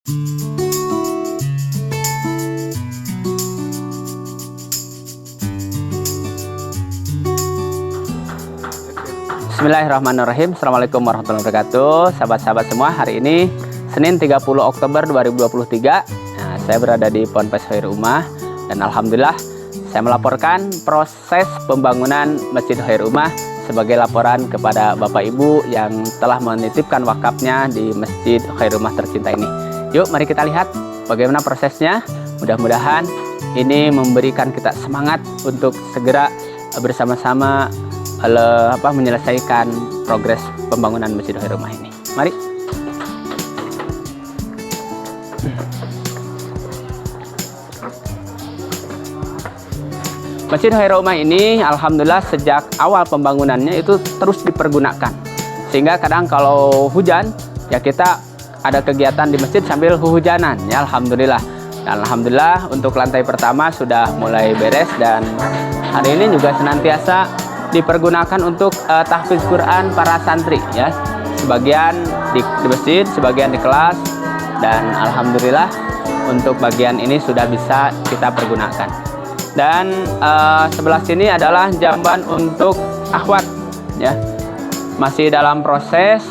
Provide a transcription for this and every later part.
Bismillahirrahmanirrahim. Assalamualaikum warahmatullahi wabarakatuh. Sahabat-sahabat semua, hari ini Senin 30 Oktober 2023. Nah, saya berada di Ponpes Khairul Ummah dan alhamdulillah saya melaporkan proses pembangunan Masjid Khairul Ummah sebagai laporan kepada Bapak Ibu yang telah menitipkan wakafnya di Masjid Khairul Ummah tercinta ini. Yuk, mari kita lihat bagaimana prosesnya. Mudah-mudahan ini memberikan kita semangat untuk segera bersama-sama menyelesaikan progres pembangunan Masjid Khairul Ummah ini. Mari. Masjid Khairul Ummah ini alhamdulillah sejak awal pembangunannya itu terus dipergunakan. Sehingga kadang kalau hujan ya kita ada kegiatan di masjid sambil hujanan ya, alhamdulillah. Dan alhamdulillah untuk lantai pertama sudah mulai beres dan hari ini juga senantiasa dipergunakan untuk tahfiz Quran para santri ya, sebagian di masjid, sebagian di kelas, dan alhamdulillah untuk bagian ini sudah bisa kita pergunakan. Dan sebelah sini adalah jamban untuk akhwat ya, masih dalam proses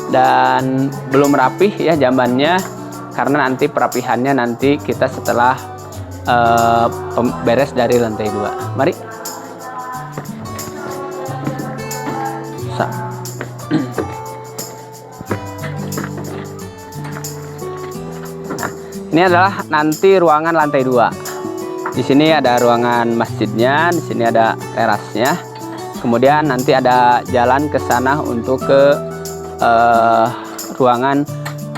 dan belum rapih ya jambannya, karena nanti perapihannya nanti kita setelah beres dari lantai 2. Mari. Ini adalah nanti ruangan lantai 2. Di sini ada ruangan masjidnya, di sini ada terasnya. Kemudian nanti ada jalan ke sana untuk ke ruangan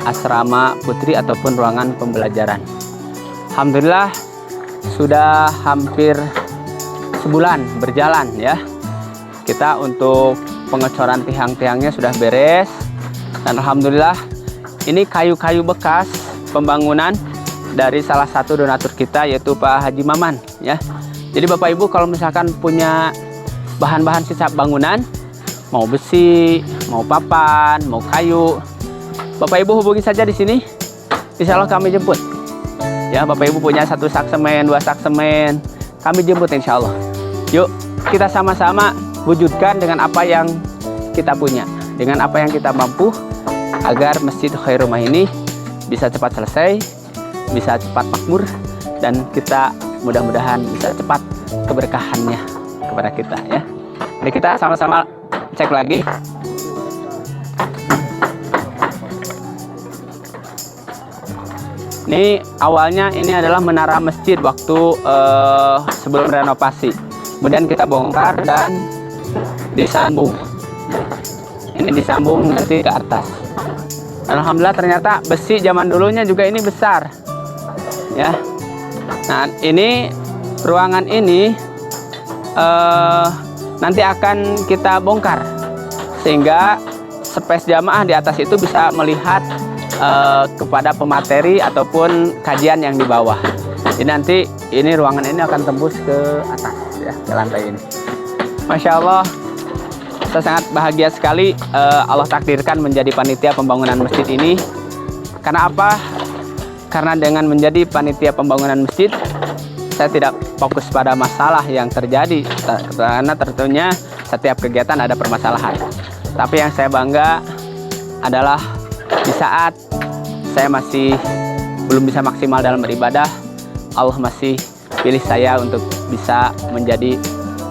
asrama putri ataupun ruangan pembelajaran. Alhamdulillah sudah hampir sebulan berjalan ya. Kita untuk pengecoran tiang-tiangnya sudah beres dan alhamdulillah ini kayu-kayu bekas pembangunan dari salah satu donatur kita yaitu Pak Haji Maman ya. Jadi Bapak Ibu kalau misalkan punya bahan-bahan sisa bangunan, mau besi, mau papan, mau kayu, Bapak Ibu hubungi saja di sini. Insya Allah kami jemput. Ya, Bapak Ibu punya 1 sak semen, 2 sak semen, kami jemput insya Allah. Yuk kita sama-sama wujudkan dengan apa yang kita punya, dengan apa yang kita mampu, agar Masjid Khairul Ummah ini bisa cepat selesai, bisa cepat makmur, dan kita mudah-mudahan bisa cepat keberkahannya kepada kita ya. Jadi kita sama-sama cek lagi. Ini awalnya ini adalah menara masjid waktu sebelum renovasi. Kemudian kita bongkar dan disambung. Ini disambung nanti ke atas. Alhamdulillah ternyata besi zaman dulunya juga ini besar ya. Nah ini ruangan ini nanti akan kita bongkar sehingga space jamaah di atas itu bisa melihat kepada pemateri ataupun kajian yang di bawah. Jadi nanti ini ruangan ini akan tembus ke atas ya, ke lantai ini. Masya Allah, saya sangat bahagia sekali Allah takdirkan menjadi panitia pembangunan masjid ini. Karena apa? Karena dengan menjadi panitia pembangunan masjid, saya tidak fokus pada masalah yang terjadi, karena tentunya setiap kegiatan ada permasalahan. Tapi yang saya bangga adalah di saat saya masih belum bisa maksimal dalam beribadah, Allah masih pilih saya untuk bisa menjadi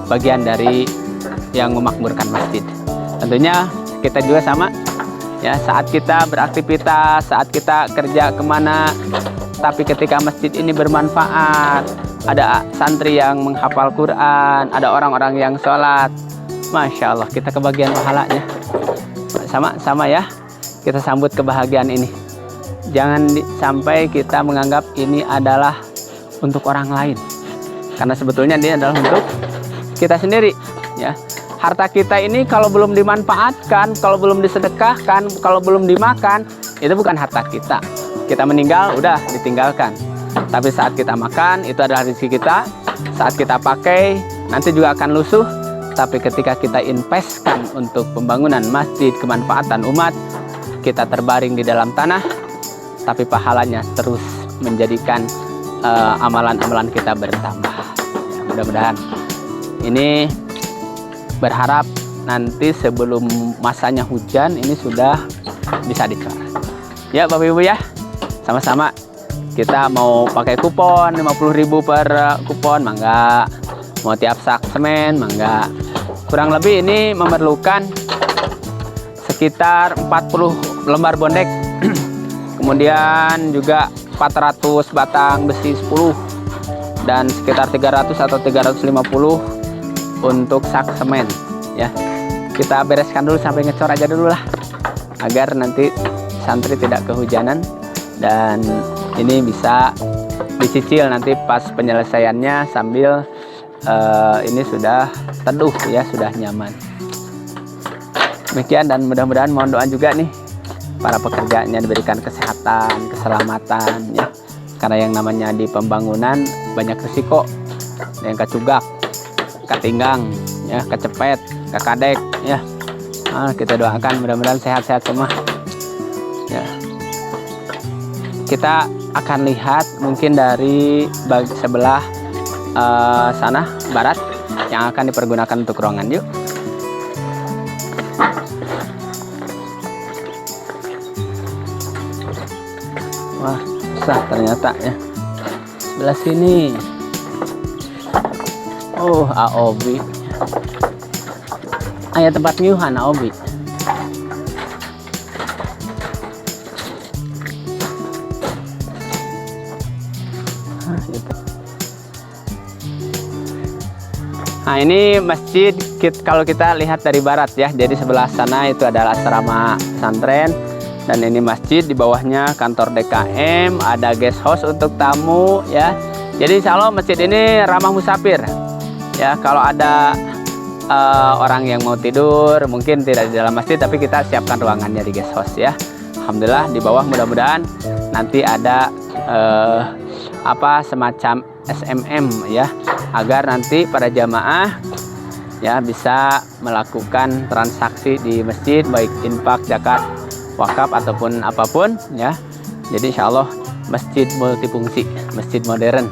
bagian dari yang memakmurkan masjid. Tentunya kita juga sama ya, saat kita beraktivitas, saat kita kerja kemana, tapi ketika masjid ini bermanfaat, ada santri yang menghafal Quran, ada orang-orang yang sholat, Masya Allah kita kebagian pahalanya. Sama ya, kita sambut kebahagiaan ini. Jangan sampai kita menganggap ini adalah untuk orang lain, karena sebetulnya ini adalah untuk kita sendiri ya. Harta kita ini kalau belum dimanfaatkan, kalau belum disedekahkan, kalau belum dimakan, itu bukan harta kita. Kita meninggal udah ditinggalkan. Tapi saat kita makan itu adalah rezeki kita. Saat kita pakai nanti juga akan lusuh. Tapi ketika kita investkan untuk pembangunan masjid, kemanfaatan umat, kita terbaring di dalam tanah, tapi pahalanya terus menjadikan amalan-amalan kita bertambah. Ya, mudah-mudahan ini berharap nanti sebelum masanya hujan ini sudah bisa dicor. Ya Bapak Ibu ya, sama-sama kita mau pakai kupon 50.000 per kupon, mangga. Mau tiap sak semen, mangga. Kurang lebih ini memerlukan sekitar 40 lembar bondek. Kemudian juga 400 batang besi 10 dan sekitar 300 atau 350 untuk sak semen ya. Kita bereskan dulu sampai ngecor aja dulu lah, agar nanti santri tidak kehujanan dan ini bisa dicicil nanti pas penyelesaiannya sambil ini sudah teduh ya, sudah nyaman. Demikian, dan mudah-mudahan mohon doa juga nih para pekerjanya diberikan kesehatan, keselamatan ya. Karena yang namanya di pembangunan banyak risiko, yang kecugak, ketinggang, ya, kecepet, kekadek ya. Kita doakan mudah-mudahan sehat-sehat semua. Ya. Kita akan lihat mungkin dari sebelah sana barat yang akan dipergunakan untuk ruangan. Yuk. Wah, susah ternyata ya. Sebelah sini. Oh, AOB. Ayah tempat nyuhan AOB. Nah, ini masjid kalau kita lihat dari barat ya. Jadi sebelah sana itu adalah asrama pesantren. Dan ini masjid, di bawahnya kantor DKM, ada guest house untuk tamu ya. Jadi insya Allah masjid ini ramah musafir ya. Kalau ada orang yang mau tidur mungkin tidak di dalam masjid, tapi kita siapkan ruangannya di guest house ya. Alhamdulillah, di bawah mudah-mudahan nanti ada semacam SMM ya, agar nanti para jamaah ya bisa melakukan transaksi di masjid, baik infak, zakat, wakaf ataupun apapun ya. Jadi insya Allah masjid multifungsi, masjid modern,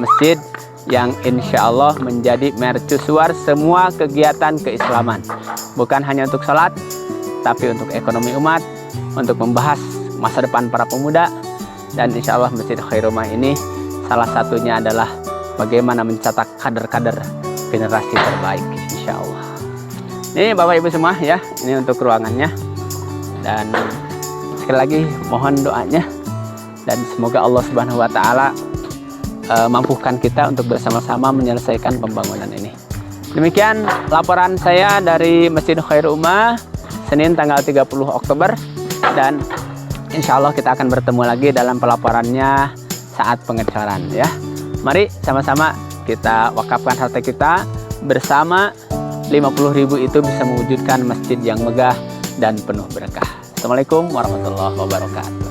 masjid yang insya Allah menjadi mercusuar semua kegiatan keislaman, bukan hanya untuk sholat, tapi untuk ekonomi umat, untuk membahas masa depan para pemuda. Dan insya Allah Masjid Khairumah ini salah satunya adalah bagaimana mencetak kader-kader generasi terbaik insya Allah. Ini Bapak Ibu semua ya, ini untuk ruangannya. Dan sekali lagi mohon doanya, dan semoga Allah Subhanahu wa Ta'ala mampukan kita untuk bersama-sama menyelesaikan pembangunan ini. Demikian laporan saya dari Masjid Khairul Ummah Senin tanggal 30 Oktober, dan insya Allah kita akan bertemu lagi dalam pelaporannya saat pengecoran ya. Mari sama-sama kita wakafkan harta kita bersama. 50.000 itu bisa mewujudkan masjid yang megah dan penuh berkah. Assalamualaikum warahmatullahi wabarakatuh.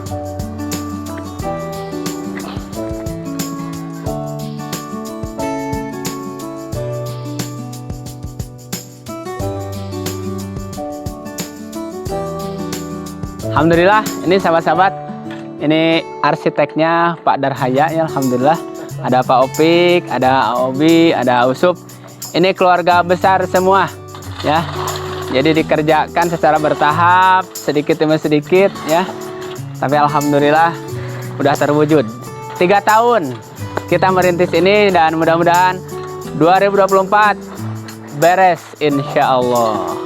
Alhamdulillah, ini sahabat-sahabat, ini arsiteknya Pak Darhaya ya, alhamdulillah. Ada Pak Opik, ada Obi, ada Usup. Ini keluarga besar semua ya. Jadi dikerjakan secara bertahap, sedikit demi sedikit ya. Tapi alhamdulillah udah terwujud. 3 tahun kita merintis ini, dan mudah-mudahan 2024 beres insya Allah.